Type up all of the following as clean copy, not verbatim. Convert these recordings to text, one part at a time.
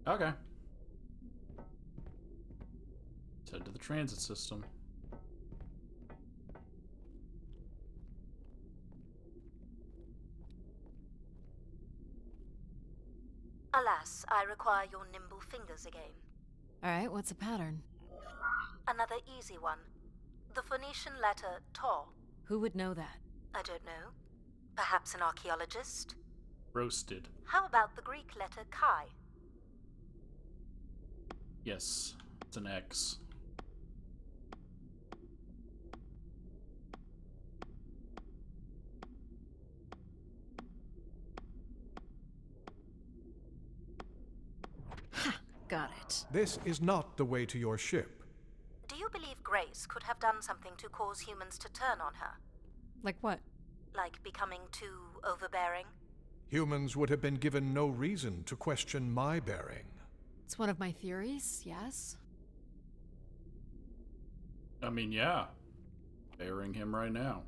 Okay. Let's head to the transit system. Alas, I require your nimble fingers again. Alright, what's the pattern? Another easy one. The Phoenician letter Tau. Who would know that? I don't know. Perhaps an archaeologist? Roasted. How about the Greek letter Chi? Yes, it's an X. Got it. This is not the way to your ship. Do you believe Grace could have done something to cause humans to turn on her? Like what? Like becoming too overbearing? Humans would have been given no reason to question my bearing. It's one of my theories, yes? I mean, yeah. Burying him right now.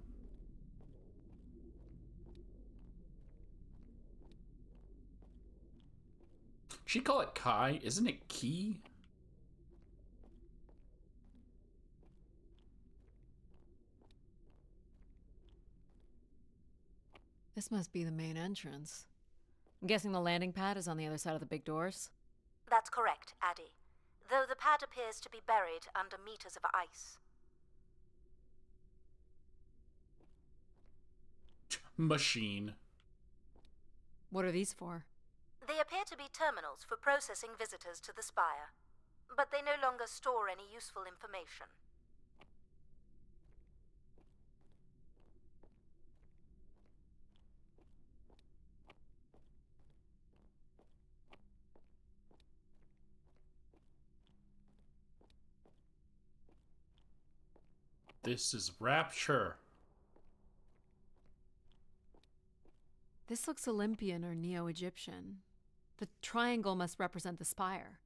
She call it Kai? Isn't it Key? This must be the main entrance. I'm guessing the landing pad is on the other side of the big doors? That's correct, Addy. Though the pad appears to be buried under meters of ice. Machine. What are these for? They appear to be terminals for processing visitors to the spire, but they no longer store any useful information. This is Rapture. This looks Olympian or Neo-Egyptian. The triangle must represent the spire.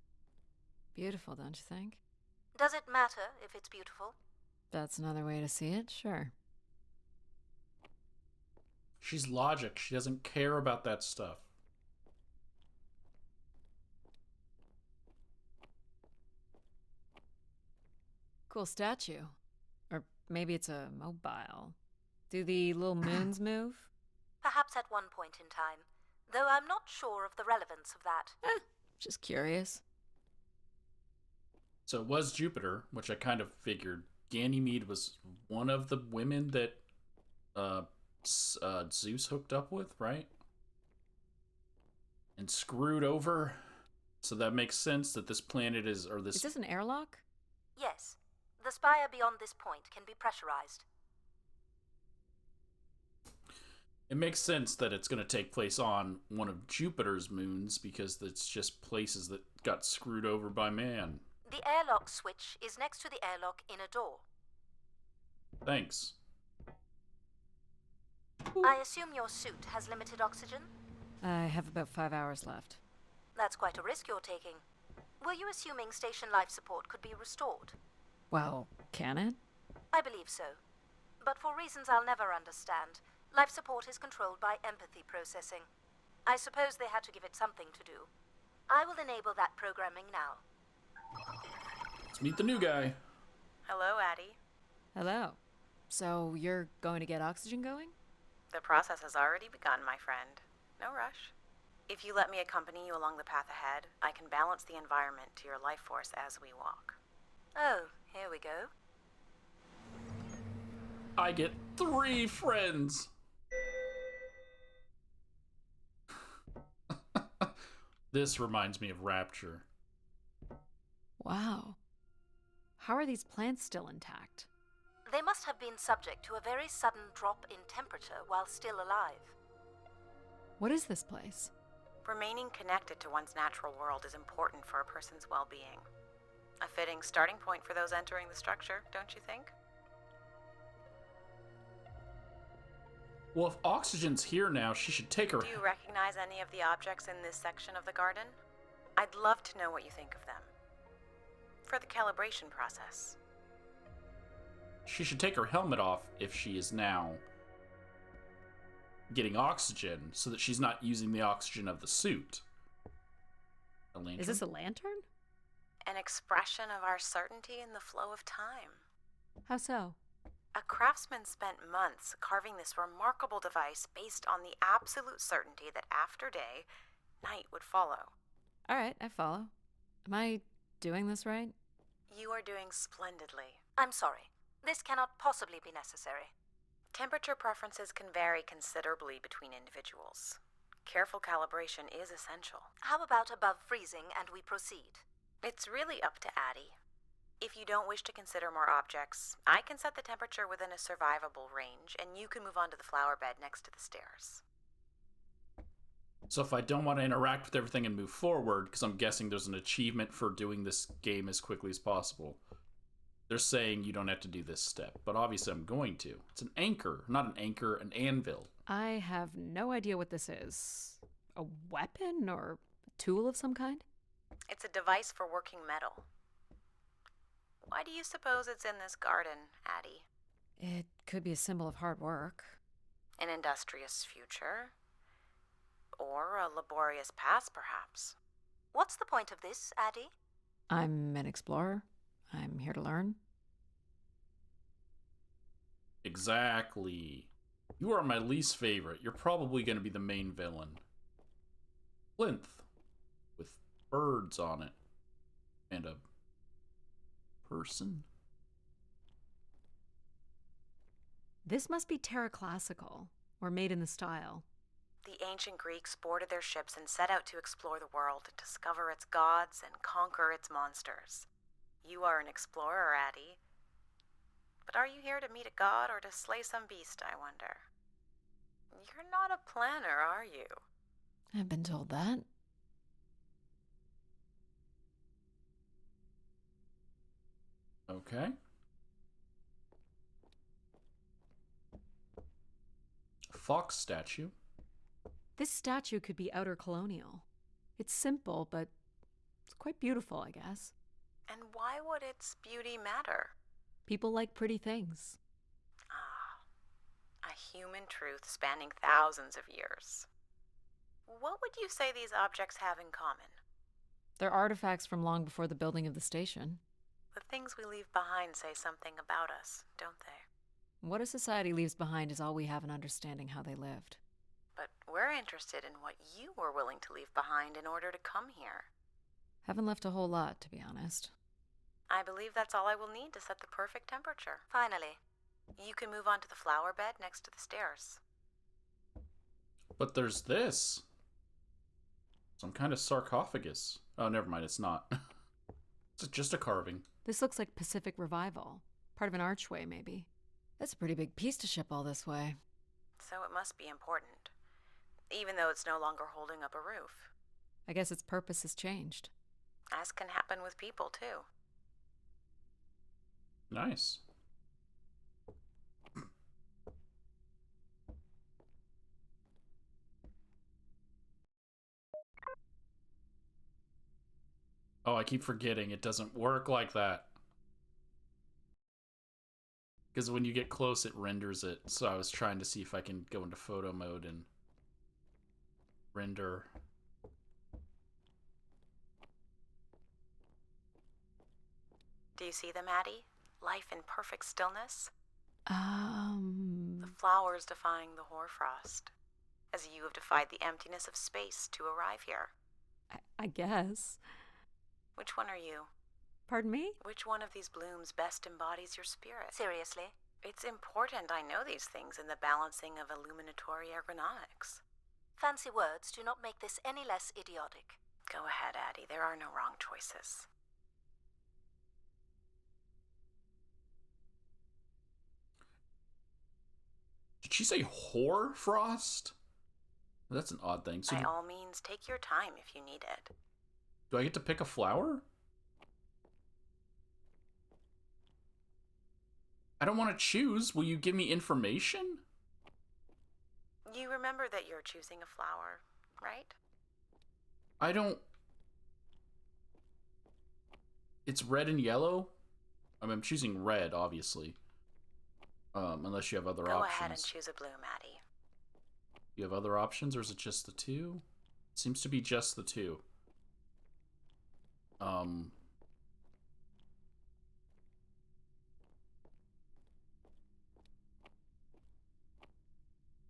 Beautiful, don't you think? Does it matter if it's beautiful? That's another way to see it, sure. She's logic. She doesn't care about that stuff. Cool statue. Or maybe it's a mobile. Do the little moons move? Perhaps at one point in time, though I'm not sure of the relevance of that. Just curious. So it was Jupiter, which I kind of figured. Ganymede was one of the women that Zeus hooked up with, right? And screwed over. So that makes sense that this planet is, or this... Is this an airlock? Yes. The spire beyond this point can be pressurized. It makes sense that it's going to take place on one of Jupiter's moons because it's just places that got screwed over by man. The airlock switch is next to the airlock inner door. Thanks. I assume your suit has limited oxygen? I have about 5 hours left. That's quite a risk you're taking. Were you assuming station life support could be restored? Well, can it? I believe so. But for reasons I'll never understand, life support is controlled by empathy processing. I suppose they had to give it something to do. I will enable that programming now. Let's meet the new guy. Hello, Addie. Hello. So you're going to get oxygen going? The process has already begun, my friend. No rush. If you let me accompany you along the path ahead, I can balance the environment to your life force as we walk. Oh, here we go. I get 3 friends. This reminds me of Rapture. Wow. How are these plants still intact? They must have been subject to a very sudden drop in temperature while still alive. What is this place? Remaining connected to one's natural world is important for a person's well-being. A fitting starting point for those entering the structure, don't you think? Well, if oxygen's here now, she should take her... Do you recognize any of the objects in this section of the garden? I'd love to know what you think of them. For the calibration process. She should take her helmet off if she is now getting oxygen, so that she's not using the oxygen of the suit. lantern? Is this a lantern? An expression of our certainty in the flow of time. How so? A craftsman spent months carving this remarkable device based on the absolute certainty that after day, night would follow. All right, I follow. Am I doing this right? You are doing splendidly. I'm sorry. This cannot possibly be necessary. Temperature preferences can vary considerably between individuals. Careful calibration is essential. How about above freezing and we proceed? It's really up to Addie. If you don't wish to consider more objects, I can set the temperature within a survivable range, and you can move on to the flower bed next to the stairs. So if I don't want to interact with everything and move forward, because I'm guessing there's an achievement for doing this game as quickly as possible, they're saying you don't have to do this step, but obviously I'm going to. It's an anchor, not an anchor, an anvil. I have no idea what this is. A weapon or a tool of some kind? It's a device for working metal. Why do you suppose it's in this garden, Addie? It could be a symbol of hard work. An industrious future? Or a laborious past, perhaps? What's the point of this, Addie? I'm an explorer. I'm here to learn. Exactly. You are my least favorite. You're probably going to be the main villain. Plinth. With birds on it. And a person. This must be Terra Classical, or made in the style. The ancient Greeks boarded their ships and set out to explore the world, discover its gods, and conquer its monsters. You are an explorer, Addie. But are you here to meet a god or to slay some beast, I wonder? You're not a planner, are you? I've been told that. Okay. Fox statue. This statue could be outer colonial. It's simple, but it's quite beautiful, I guess. And why would its beauty matter? People like pretty things. Ah, a human truth spanning thousands of years. What would you say these objects have in common? They're artifacts from long before the building of the station. The things we leave behind say something about us, don't they? What a society leaves behind is all we have in understanding how they lived. But we're interested in what you were willing to leave behind in order to come here. Haven't left a whole lot, to be honest. I believe that's all I will need to set the perfect temperature. Finally. You can move on to the flower bed next to the stairs. But there's this. Some kind of sarcophagus. Oh, never mind, it's not. It's just a carving. This looks like Pacific Revival. Part of an archway, maybe. That's a pretty big piece to ship all this way. So it must be important, even though it's no longer holding up a roof. I guess its purpose has changed. As can happen with people, too. Nice. Oh, I keep forgetting it doesn't work like that. Because when you get close, it renders it. So I was trying to see if I can go into photo mode and render. Do you see them, Addie? Life in perfect stillness? The Um, flowers defying the hoarfrost, as you have defied the emptiness of space to arrive here. I guess. Which one are you? Pardon me? Which one of these blooms best embodies your spirit? Seriously? It's important I know these things in the balancing of illuminatory ergonomics. Fancy words do not make this any less idiotic. Go ahead, Addie. There are no wrong choices. Did she say hoarfrost? That's an odd thing. So By all means, take your time if you need it. do I get to pick a flower? I don't want to choose. Will you give me information? You remember that you're choosing a flower, right? I don't... It's red and yellow? I mean, I'm choosing red, obviously. Unless you have other Go options. ahead and choose a bloom, Addie. You have other options, or is it just the two? It seems to be just the two. Um.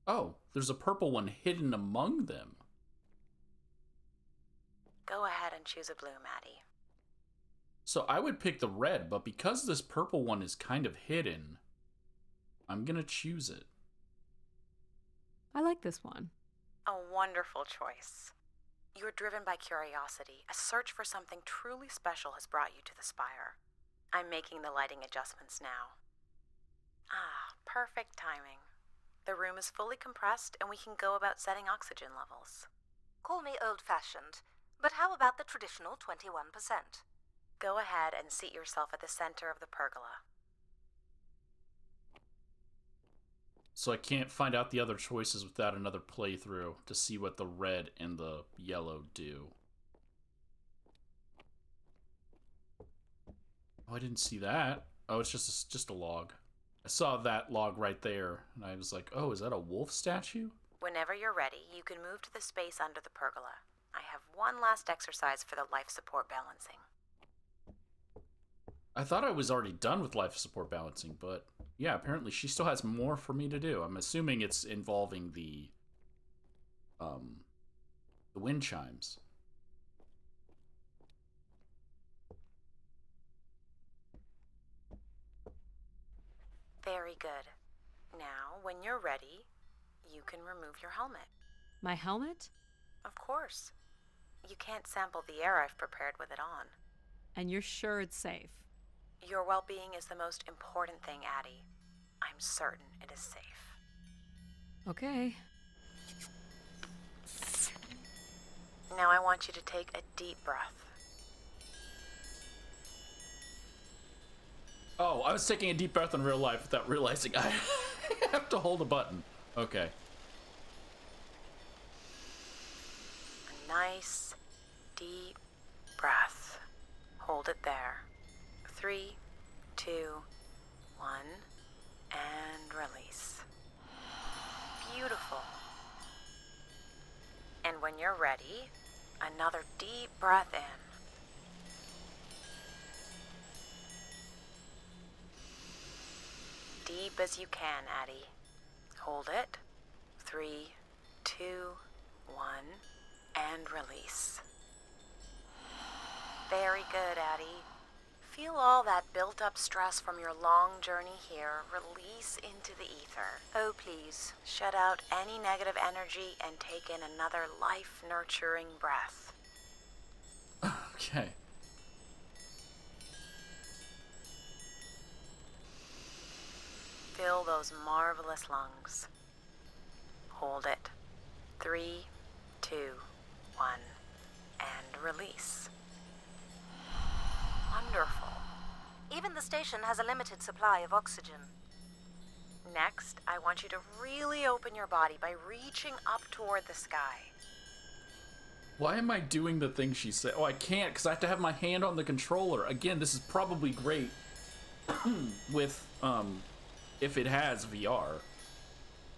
Oh, there's a purple one hidden among them. Go ahead and choose a blue, Maddie. So I would pick the red, but because this purple one is kind of hidden, I'm gonna choose it. I like this one. A wonderful choice. You're driven by curiosity. A search for something truly special has brought you to the spire. I'm making the lighting adjustments now. Ah, perfect timing. The room is fully compressed and we can go about setting oxygen levels. Call me old-fashioned, but how about the traditional 21%? Go ahead and seat yourself at the center of the pergola. So I can't find out the other choices without another playthrough to see what the red and the yellow do. Oh, I didn't see that. Oh, it's just a log. I saw that log right there, and I was like, oh, is that a wolf statue? Whenever you're ready, you can move to the space under the pergola. I have one last exercise for the life support balancing. I thought I was already done with life support balancing, but yeah, apparently she still has more for me to do. I'm assuming it's involving the wind chimes. Very good. Now, when you're ready, you can remove your helmet. My helmet? Of course. You can't sample the air I've prepared with it on. And you're sure it's safe? Your well-being is the most important thing, Addie. I'm certain it is safe. Okay. Now I want you to take a deep breath. Oh, I was taking a deep breath in real life without realizing I have to hold a button. Okay. A nice, deep breath. Hold it there. 3, 2, 1, and release. Beautiful. And when you're ready, another deep breath in. Deep as you can, Addie. Hold it. 3, 2, 1, and release. Very good, Addie. Feel all that built-up stress from your long journey here release into the ether. Oh, please. Shut out any negative energy and take in another life-nurturing breath. Okay. Fill those marvelous lungs. Hold it. 3, 2, 1, and release. Wonderful. Even the station has a limited supply of oxygen. Next, I want you to really open your body by reaching up toward the sky. Why am I doing the thing she said? Oh, I can't because I have to have my hand on the controller. Again, this is probably great with, if it has VR.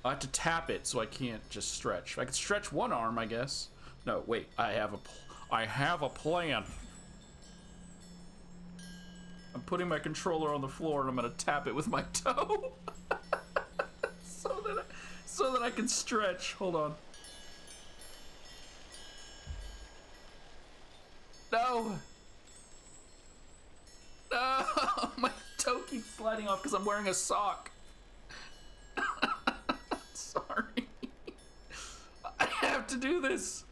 I have to tap it so I can't just stretch. I can stretch one arm, I guess. No, wait. I have a plan. I'm putting my controller on the floor and I'm gonna tap it with my toe. so that I can stretch. Hold on. No! No! My toe keeps sliding off because I'm wearing a sock. Sorry. I have to do this.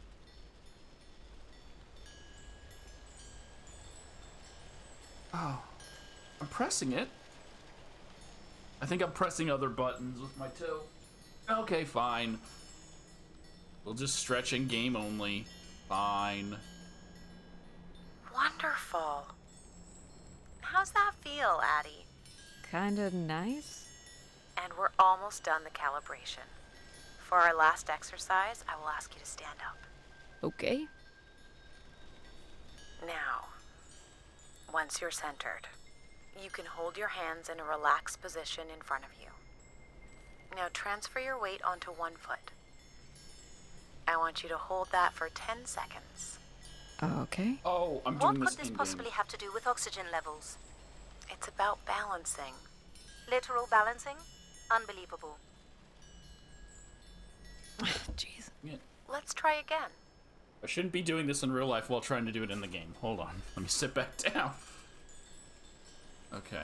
Oh. I'm pressing it. I think I'm pressing other buttons with my toe. Okay, fine. We'll just stretch in game only. Fine. Wonderful. How's that feel, Addie? Kinda nice? And we're almost done the calibration. For our last exercise, I will ask you to stand up. Okay. Now, once you're centered, you can hold your hands in a relaxed position in front of you. Now transfer your weight onto one foot. I want you to hold that for 10 seconds. Okay. Oh, I'm What doing could this this in-game. possibly have to do with oxygen levels? It's about balancing. Literal balancing? Unbelievable. Jeez. Yeah. Let's try again. I shouldn't be doing this in real life while trying to do it in the game. Hold on. Let me sit back down. Okay.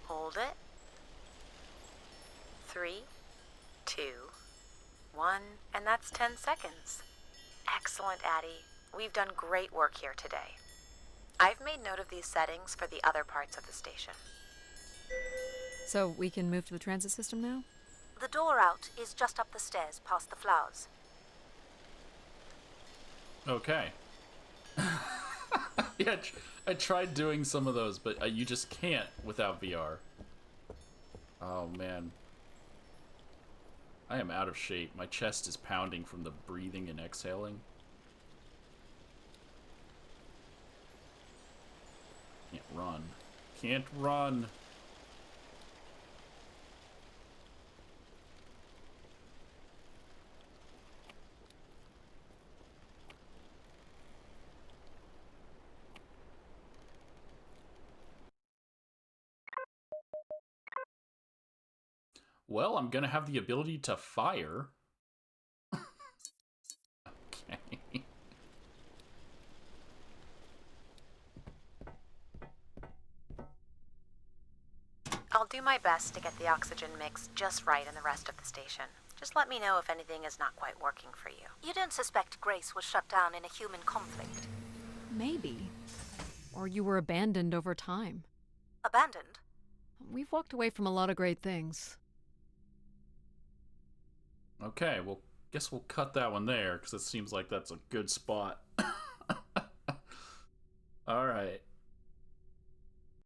Hold it. 3, 2, 1, and that's 10 seconds. Excellent, Addie. We've done great work here today. I've made note of these settings for the other parts of the station. So we can move to the transit system now? The door out is just up the stairs past the flowers. Okay. Yeah, I tried doing some of those, but you just can't without VR. Oh, man. I am out of shape. My chest is pounding from the breathing and exhaling. Can't run. Can't run. Well, I'm gonna have the ability to fire. Okay. I'll do my best to get the oxygen mix just right in the rest of the station. Just let me know if anything is not quite working for you. You don't suspect Grace was shut down in a human conflict? Maybe. Or you were abandoned over time. Abandoned? We've walked away from a lot of great things. Okay, well, guess we'll cut that one there, because it seems like that's a good spot.